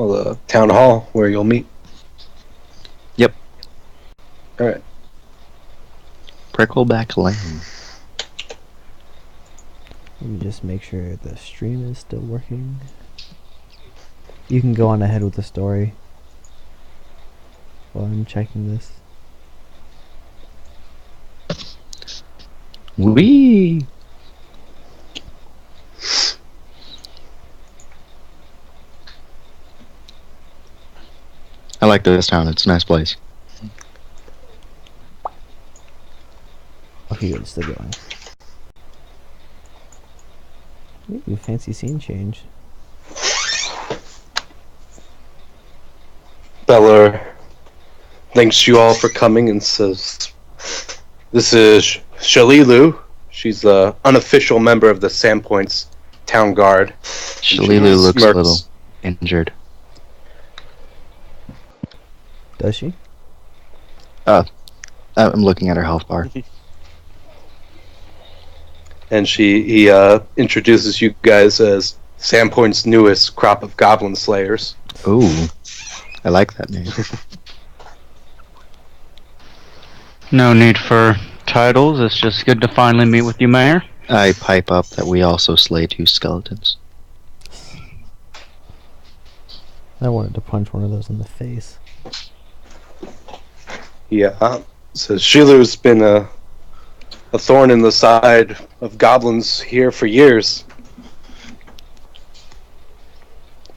Well, the town hall where you'll meet. Yep. All right. Prickleback Lane. Let me just make sure the stream is still working. You can go on ahead with the story while I'm checking this. Wee. I like this town. It's a nice place. Okay, good. It's still going. Ooh, fancy scene change. Bella thanks you all for coming and says, "This is Shalilu. She's the unofficial member of the Sandpoint's town guard." Shalilu looks a little injured. Does she? I'm looking at her health bar. And he introduces you guys as Sandpoint's newest crop of goblin slayers. Ooh, I like that name. No need for titles. It's just good to finally meet with you, Mayor. I pipe up that we also slay 2 skeletons. I wanted to punch one of those in the face. Yeah, so Shilu's been a thorn in the side of goblins here for years.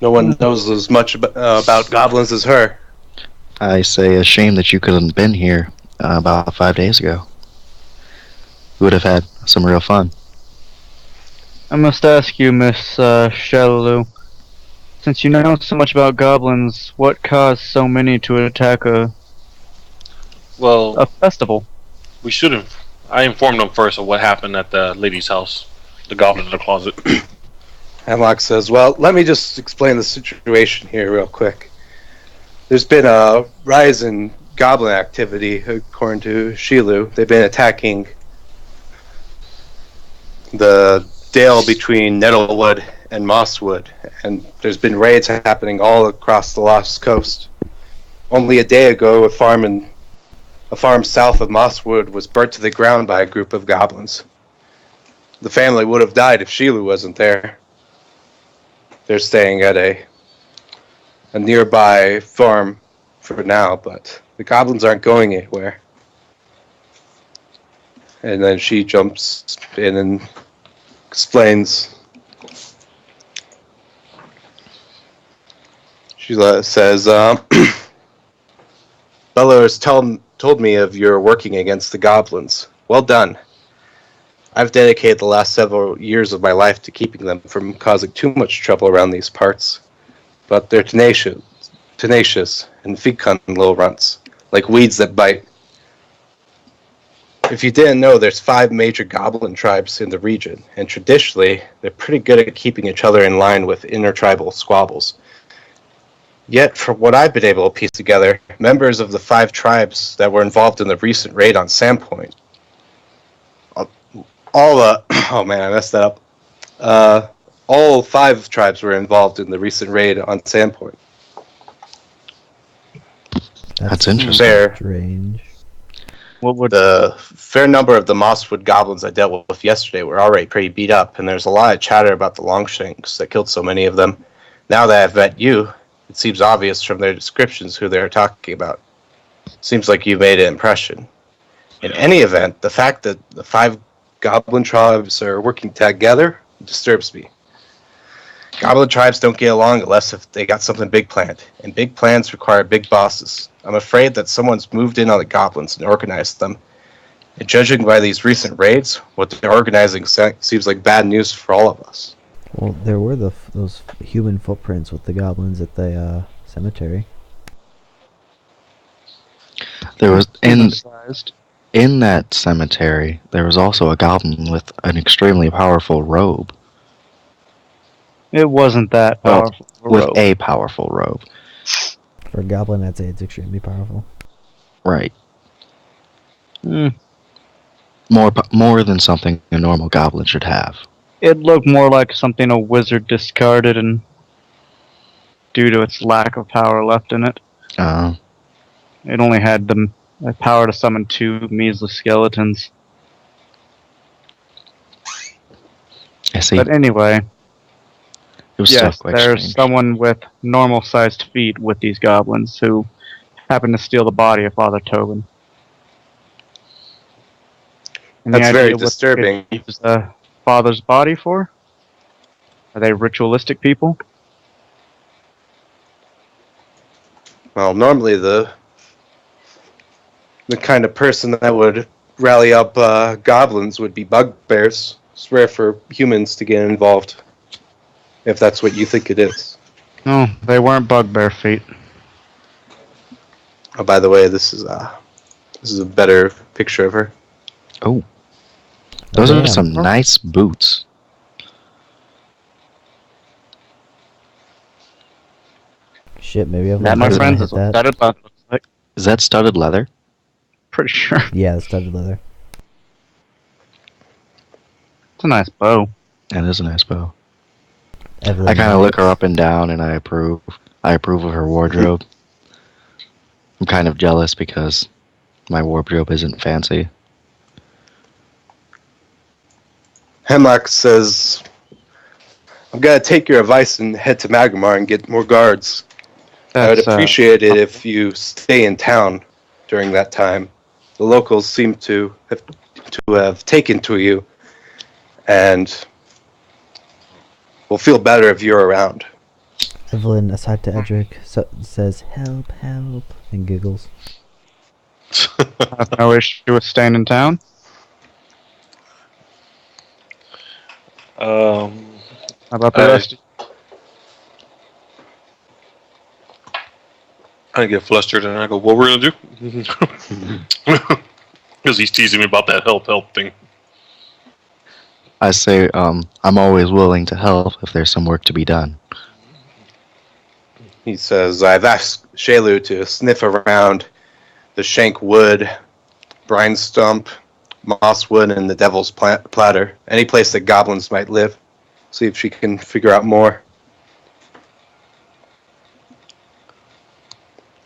No one knows as much about goblins as her. I say a shame that you couldn't have been here about 5 days ago. We would have had some real fun. I must ask you, Miss Shalalu, since you know so much about goblins, what caused so many to attack a festival? We should have. I informed them first of what happened at the lady's house, the goblin in the closet. Hemlock says, "Well, let me just explain the situation here real quick. There's been a rise in goblin activity, according to Shilu. They've been attacking the dale between Nettlewood and Mosswood, and there's been raids happening all across the Lost Coast. Only a day ago, a farm south of Mosswood was burnt to the ground by a group of goblins. The family would have died if Shilu wasn't there. They're staying at a nearby farm for now, but the goblins aren't going anywhere." And then she jumps in and explains. She says, "Bella has told me of your working against the goblins. Well done. I've dedicated the last several years of my life to keeping them from causing too much trouble around these parts. But they're tenacious and fecund little runts, like weeds that bite. If you didn't know, there's 5 major goblin tribes in the region, and traditionally, they're pretty good at keeping each other in line with intertribal squabbles. Yet, from what I've been able to piece together, members of the 5 tribes that were involved in the recent raid on Sandpoint, oh man, I messed that up. All 5 tribes were involved in the recent raid on Sandpoint. That's interesting. Strange. What would The fair number of the Mosswood goblins I dealt with yesterday were already pretty beat up, and there's a lot of chatter about the Longshanks that killed so many of them. Now that I've met you, it seems obvious from their descriptions who they're talking about. Seems like you made an impression. In any event, the fact that the 5 goblin tribes are working together disturbs me. Goblin tribes don't get along unless if they got something big planned, and big plans require big bosses. I'm afraid that someone's moved in on the goblins and organized them. And judging by these recent raids, what they're organizing seems like bad news for all of us." Well, there were those human footprints with the goblins at the cemetery. There was in that cemetery. There was also a goblin with an extremely powerful robe. it wasn't that Well, powerful. with a powerful robe. For a goblin, I'd say it's extremely powerful. Right. Mm, More than something a normal goblin should have. it looked more like something a wizard discarded and due to its lack of power left in it. Uh, It only had the power to summon 2 measly skeletons. I see. But anyway, It was yes, still quite there's strange. someone with normal-sized feet with these goblins who happened to steal the body of Father Tobin. And That's the very idea what they disturbing. could use Father's body for? Are they ritualistic people? Well, normally the kind of person that would rally up goblins would be bugbears. It's rare for humans to get involved, if that's what you think it is. No, they weren't bugbear feet. Oh, by the way, this is a better picture of her. Oh, those are damn. some nice boots. Shit, maybe I've That, my gonna friends, hit is what that. studded leather looks like. Is that studded leather? Pretty sure. Yeah, the studded leather. It's a nice bow. That is a nice bow. Evelyn I kind of Knight. look her up and down, and I approve. I approve of her wardrobe. I'm kind of jealous because my wardrobe isn't fancy. Hemlock says, I'm going to take your advice and head to Magmar and get more guards. I would That's, appreciate it if you stay in town during that time. The locals seem to have taken to you, and will feel better if you're around. Evelyn, aside to Edric, says, help, help, and giggles. Has no issue with staying in town. How about the rest? I get flustered and I go, "What we're gonna do?" Because he's teasing me about that help thing. I say, I'm always willing to help if there's some work to be done. He says, I've asked Shalu to sniff around the Shank Wood, Brine Stump, Mosswood, and the Devil's Platter. Any place that goblins might live. See if she can figure out more.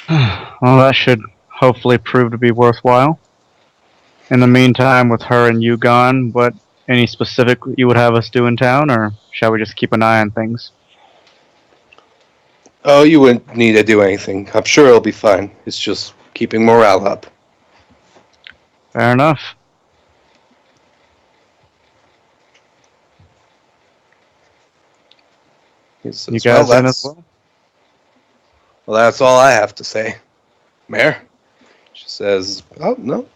Well, that should hopefully prove to be worthwhile. In the meantime, with her and you gone, what any specific you would have us do in town, or shall we just keep an eye on things? Oh, you wouldn't need to do anything. I'm sure it'll be fine. It's just keeping morale up. Fair enough. He says, You guys in as that's, well? well, that's all I have to say. Mayor? She says, oh, no.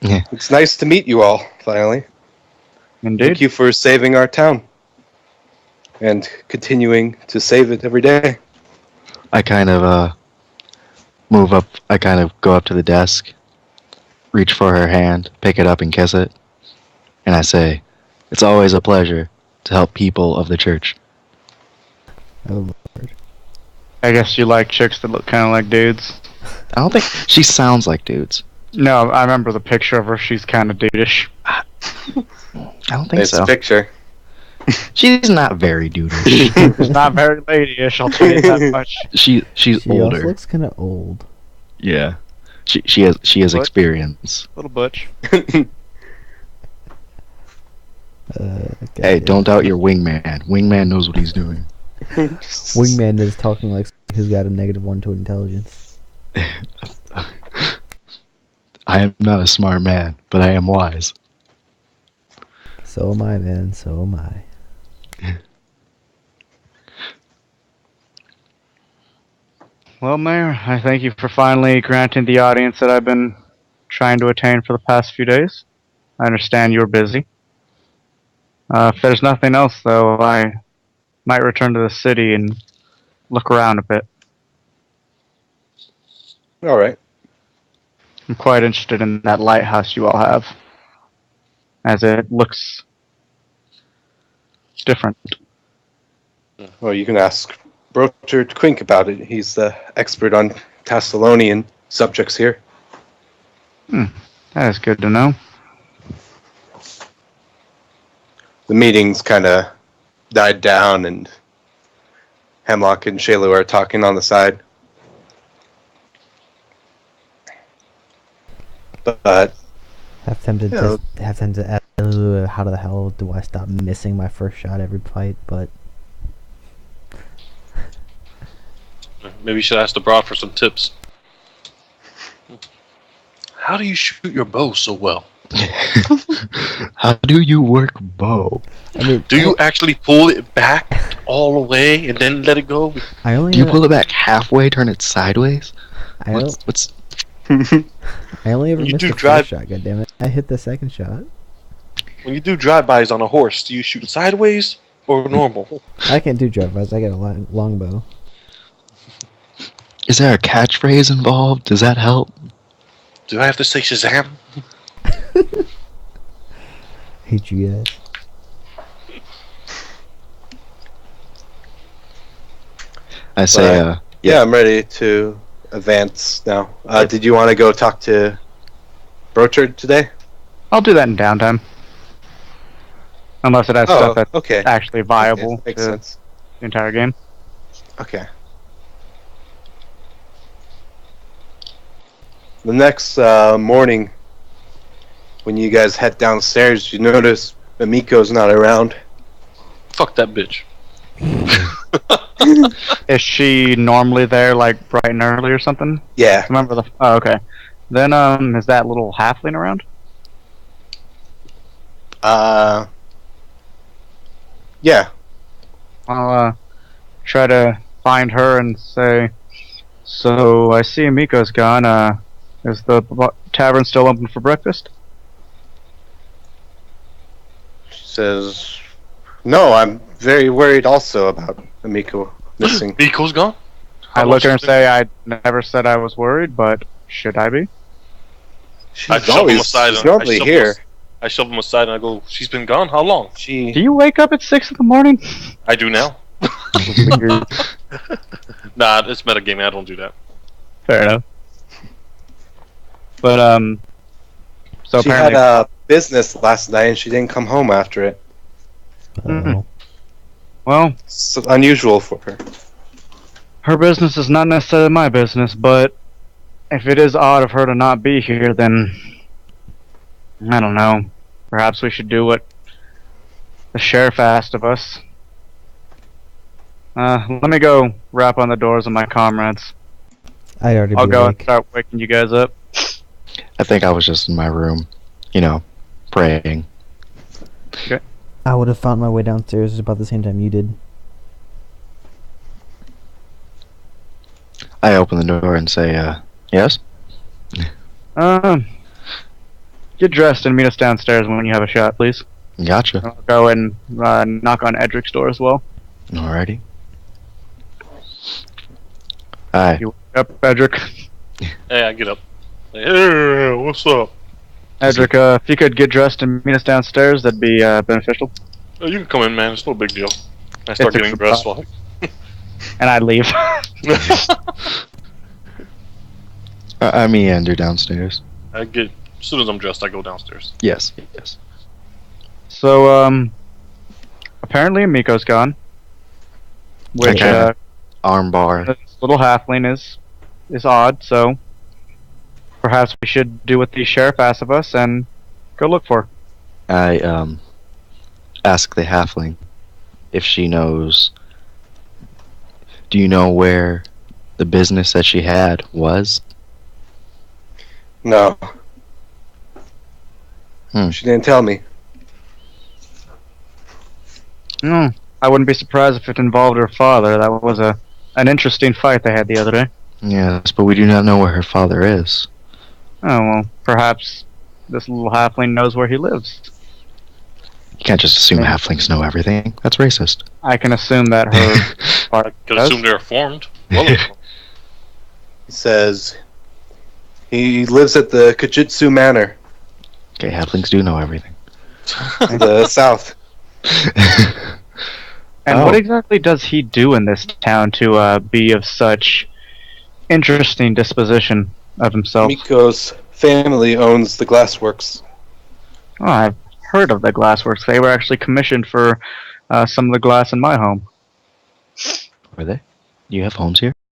Yeah. It's nice to meet you all, finally. Indeed. Thank you for saving our town. And continuing to save it every day. I kind of move up. I kind of go up to the desk, reach for her hand, pick it up, and kiss it. And I say, "It's always a pleasure to help people of the church." Oh, Lord. I guess you like chicks that look kind of like dudes. I don't think she sounds like dudes. No, I remember the picture of her. She's kind of dudeish. I don't think It's so. a picture. She's not very dudish. She's not very ladyish, I'll tell you that much. she's She older. also looks kind of old. Yeah. She has What? experience. Little butch. Hey, don't doubt your wingman. Wingman knows what he's doing. Wingman is talking like he's got a -1 to intelligence. I am not a smart man, but I am wise. So am I, man. So am I. Well, Mayor, I thank you for finally granting the audience that I've been trying to attain for the past few days. I understand you're busy. If there's nothing else, though, I might return to the city and look around a bit. All right. I'm quite interested in that lighthouse you all have, as it looks different. Well, you can ask Brocher Quink about it. He's the expert on Thessalonian subjects here. That is good to know. The meetings kind of died down, and Hemlock and Shayla are talking on the side. But Have them to Yeah. have them to ask, how the hell do I stop missing my first shot every fight? But Maybe you should ask the broad for some tips. How do you shoot your bow so well? How do you work bow? I mean, Do you actually pull it back all the way and then let it go? I only Do you pull it back halfway, turn it sideways? I, o- What's I only ever When you missed do the drive- first shot. God damn it! I hit the second shot. When you do drive-bys on a horse, do you shoot sideways or normal? I can't do drive-bys. I got a longbow. Is there a catchphrase involved? Does that help? Do I have to say Shazam? Hate you guys. I say, Right. Yeah, I'm ready to advance now. Did you want to go talk to Brochard today? I'll do that in downtime. Unless it has stuff that's okay. actually viable Okay, makes to sense. the entire game. Okay. The next morning, when you guys head downstairs, you notice Amiko's not around. Fuck that bitch. Is she normally there, like, bright and early or something? Yeah. Remember the... Oh, okay. Then, is that little halfling around? Yeah. I'll, try to find her and say, so, I see Amiko's gone, is the tavern still open for breakfast? She says, "No, I'm very worried also about Amiko missing." Miko's gone? I How look at her long and say, I never said I was worried, but should I be? I She's shove him always aside. she's normally here. I shove him aside and I go, she's been gone? How long? Do She you wake up at 6 in the morning? I do now. Figured. Nah, it's metagaming. I don't do that. Fair enough. But, so she had apparently... a business last night and she didn't come home after it. Oh, Well, It's unusual for her. her business is not necessarily my business, but if it is odd of her to not be here, then I don't know. Perhaps we should do what the sheriff asked of us. Let me go rap on the doors of my comrades. I'd already I'll be go and awake. start waking you guys up. I think I was just in my room, praying. I would have found my way downstairs about the same time you did. I open the door and say, yes? Get dressed and meet us downstairs when you have a shot, please. Gotcha. I'll go and knock on Edric's door as well. Alrighty. Hi. You wake up, Edric. Hey, I get up. Hey, what's up? Edric, if you could get dressed and meet us downstairs, that'd be beneficial. Oh, you can come in, man. It's no big deal. I start It's a getting dressed while And I'd leave. I meander downstairs. I get as soon as I'm dressed, I go downstairs. Yes. So, apparently Miko's gone. Which, Okay. Armbar. this little halfling is odd, so perhaps we should do what the sheriff asked of us and go look for her. I, ask the halfling if she knows. Do you know where the business that she had was? No. Hmm. She didn't tell me. No, I wouldn't be surprised if it involved her father. That was an interesting fight they had the other day. Yes, but we do not know where her father is. Oh, well, perhaps this little halfling knows where he lives. You can't just assume halflings know everything. That's racist. I can assume that her father Could does. assume they're formed. Well, He says he lives at the Kajitsu Manor Okay, halflings do know everything. to the south. And Oh. what exactly does he do in this town to be of such interesting disposition of himself? Miko's family owns the glassworks. Oh, I've heard of the glassworks. They were actually commissioned for some of the glass in my home. Were they? You have homes here?